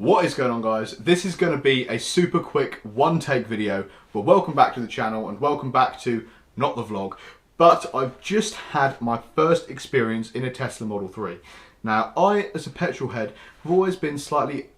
What is going on, guys? This is going to be a super quick one-take video, but welcome back to the channel and welcome back to, not the vlog, but I've just had my first experience in a Tesla Model 3. Now, I, as a petrol head, have always been slightly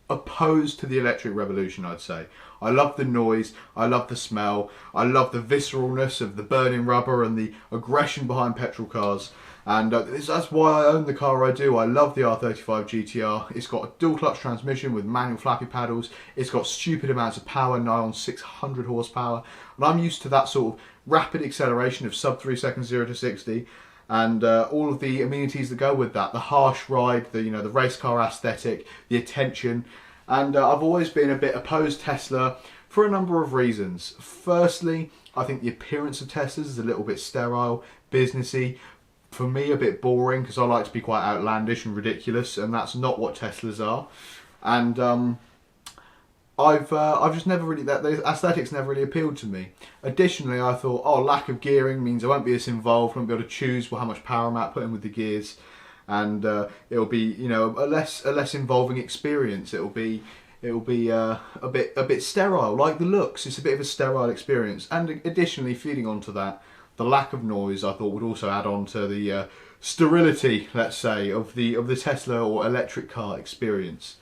opposed to the electric revolution, I'd say. I love the noise, I love the smell, I love the visceralness of the burning rubber and the aggression behind petrol cars. And that's why I own the car I do. I love the R35 GTR. It's got a dual clutch transmission with manual flappy paddles. It's got stupid amounts of power, nigh on 600 horsepower. And I'm used to that sort of rapid acceleration of sub 3 seconds 0 to 60. And all of the amenities that go with that. The harsh ride, the race car aesthetic, the attention. And I've always been a bit opposed Tesla for a number of reasons. Firstly, I think the appearance of Teslas is a little bit sterile, businessy. For me, a bit boring because I like to be quite outlandish and ridiculous, and that's not what Teslas are. And I've just never really, the aesthetics never really appealed to me. Additionally, I thought, oh, lack of gearing means I won't be as involved. I won't be able to choose how much power I'm put in with the gears, and it'll be a less involving experience. It'll be a bit sterile, like the looks. It's a bit of a sterile experience, and additionally, feeding onto that, the lack of noise I thought would also add on to the sterility, let's say, of the Tesla or electric car experience.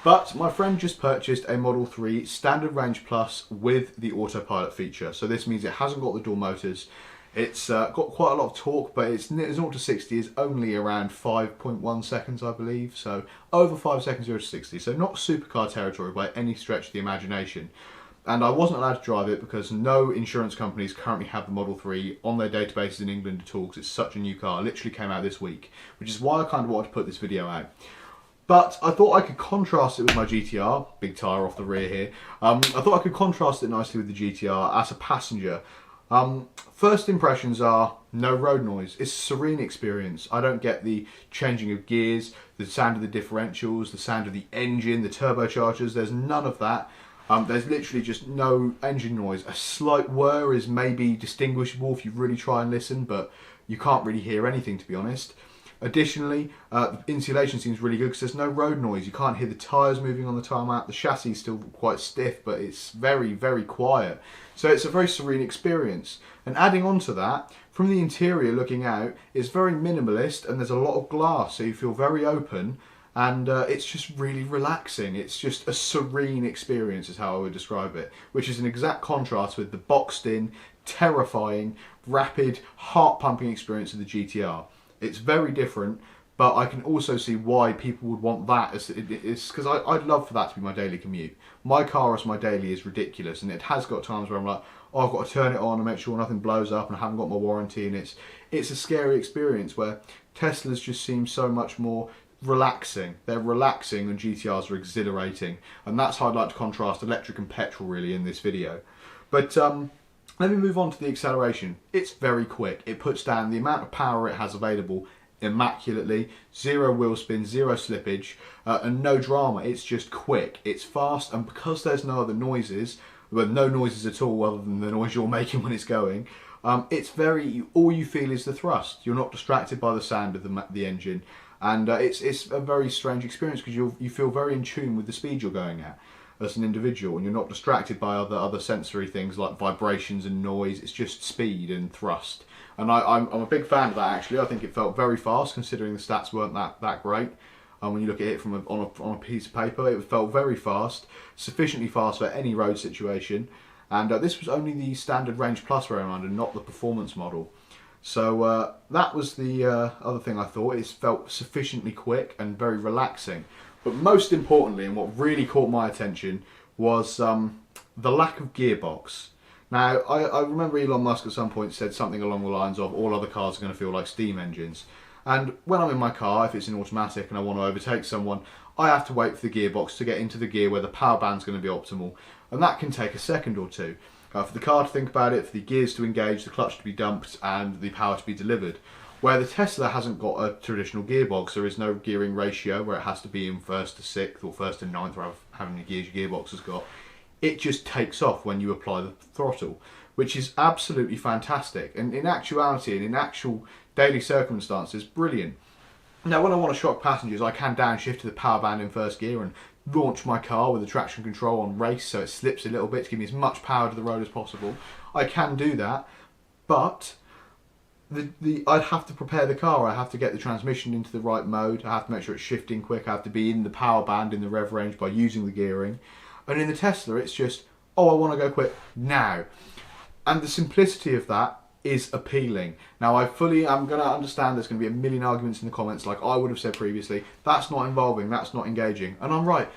But my friend just purchased a Model 3 Standard Range Plus with the autopilot feature. So this means it hasn't got the dual motors. It's got quite a lot of torque, but its 0 to 60 is only around 5.1 seconds, I believe. So over 5 seconds 0 to 60. So not supercar territory by any stretch of the imagination. And I wasn't allowed to drive it because no insurance companies currently have the Model 3 on their databases in England at all, because it's such a new car. It literally came out this week, which is why I kind of wanted to put this video out. But I thought I could contrast it with my GTR, big tyre off the rear here. I thought I could contrast it nicely with the GTR as a passenger. First impressions are no road noise. It's a serene experience. I don't get the changing of gears, the sound of the differentials, the sound of the engine, the turbochargers. There's none of that. There's literally just no engine noise. A slight whir is maybe distinguishable if you really try and listen, but you can't really hear anything, to be honest. Additionally, the insulation seems really good because there's no road noise. You can't hear the tyres moving on the tarmac. The chassis is still quite stiff, but it's very, very quiet. So it's a very serene experience. And adding on to that, from the interior looking out, it's very minimalist and there's a lot of glass, so you feel very open. And it's just really relaxing. It's just a serene experience is how I would describe it, which is an exact contrast with the boxed in, terrifying, rapid, heart-pumping experience of the GTR. It's very different, but I can also see why people would want that, as it is, because I'd love for that to be my daily commute. My car as my daily is ridiculous, and it has got times where I'm like, oh, I've got to turn it on and make sure nothing blows up and I haven't got my warranty, and it's a scary experience where Teslas just seem so much more relaxing. They're relaxing and GTRs are exhilarating, and that's how I'd like to contrast electric and petrol really in this video. But let me move on to the acceleration. It's very quick. It puts down the amount of power it has available immaculately, zero wheel spin, zero slippage, and no drama. It's just quick, it's fast, and because there's no other noises, well, no noises at all other than the noise you're making when it's going, it's very, all you feel is the thrust. You're not distracted by the sound of the engine. And it's a very strange experience because you feel very in tune with the speed you're going at as an individual, and you're not distracted by other sensory things like vibrations and noise. It's just speed and thrust. And I'm a big fan of that, actually. I think it felt very fast considering the stats weren't that great. When you look at it from on a piece of paper, it felt very fast, sufficiently fast for any road situation. And this was only the Standard Range Plus variant and not the performance model. So that was the other thing I thought. It felt sufficiently quick and very relaxing. But most importantly, and what really caught my attention, was the lack of gearbox. Now, I remember Elon Musk at some point said something along the lines of all other cars are going to feel like steam engines. And when I'm in my car, if it's in automatic and I want to overtake someone, I have to wait for the gearbox to get into the gear where the power band's going to be optimal. And that can take a second or two. For the car to think about it, for the gears to engage, the clutch to be dumped, and the power to be delivered. Where the Tesla hasn't got a traditional gearbox, there is no gearing ratio where it has to be in first to sixth or first to ninth, or how many gears your gearbox has got. It just takes off when you apply the throttle, which is absolutely fantastic. And in actuality and in actual daily circumstances, brilliant. Now, when I want to shock passengers, I can downshift to the power band in first gear and launch my car with the traction control on race so it slips a little bit to give me as much power to the road as possible. I can do that, but I'd have to prepare the car. I have to get the transmission into the right mode. I have to make sure it's shifting quick. I have to be in the power band, in the rev range by using the gearing. And in the Tesla, it's just, oh, I want to go quick now. And the simplicity of that is appealing. Now, I'm going to understand there's going to be a million arguments in the comments, like I would have said previously. That's not involving, that's not engaging. And I'm right.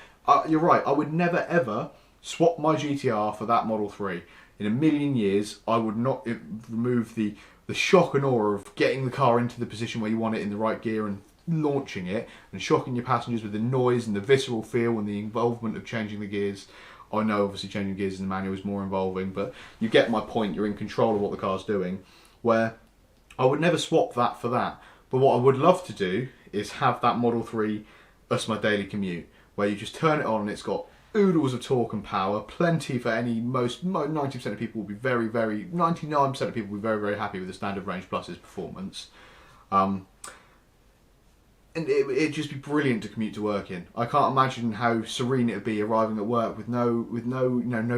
You're right. I would never ever swap my GTR for that Model 3. In a million years, I would not remove the shock and awe of getting the car into the position where you want it in the right gear and launching it and shocking your passengers with the noise and the visceral feel and the involvement of changing the gears. I know obviously changing gears in the manual is more involving, but you get my point. You're in control of what the car's doing, where I would never swap that for that. But what I would love to do is have that Model 3 as my daily commute, where you just turn it on and it's got oodles of torque and power, plenty for 90% of people will be 99% of people will be very happy with the standard range plus's performance. And it'd just be brilliant to commute to work in. I can't imagine how serene it'd be arriving at work with no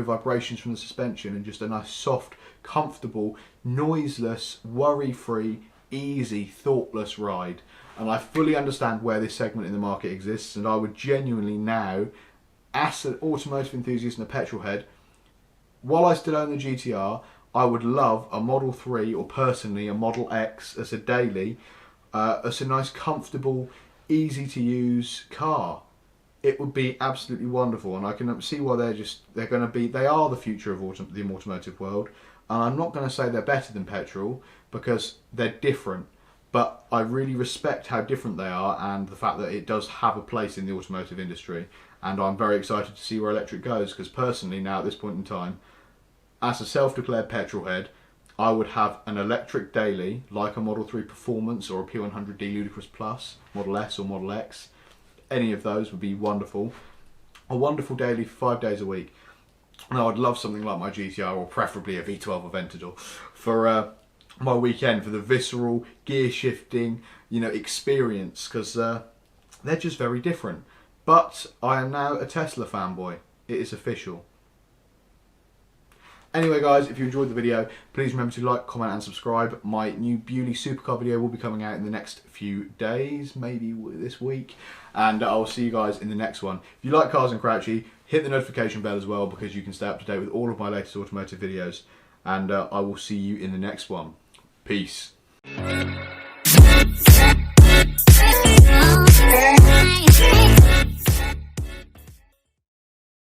vibrations from the suspension and just a nice soft, comfortable, noiseless, worry-free, easy, thoughtless ride. And I fully understand where this segment in the market exists, and I would genuinely now, as an automotive enthusiast and a petrolhead, while I still own the GTR, I would love a Model 3 or personally a Model X as a daily, as a nice, comfortable, easy to use car. It would be absolutely wonderful, and I can see why they are the future of the automotive world. And I'm not going to say they're better than petrol because they're different, but I really respect how different they are and the fact that it does have a place in the automotive industry. And I'm very excited to see where electric goes, because personally now at this point in time, as a self-declared petrolhead, I would have an electric daily like a Model 3 Performance or a P100D Ludicrous Plus, Model S or Model X. Any of those would be wonderful. A wonderful daily for 5 days a week. And I would love something like my GTR, or preferably a V12 Aventador, for my weekend, for the visceral gear shifting, experience, because they're just very different. But I am now a Tesla fanboy. It is official. Anyway guys, if you enjoyed the video, please remember to like, comment and subscribe. My new Bewley supercar video will be coming out in the next few days, maybe this week. And I'll see you guys in the next one. If you like Cars and Crouchy, hit the notification bell as well, because you can stay up to date with all of my latest automotive videos. And I will see you in the next one. Peace.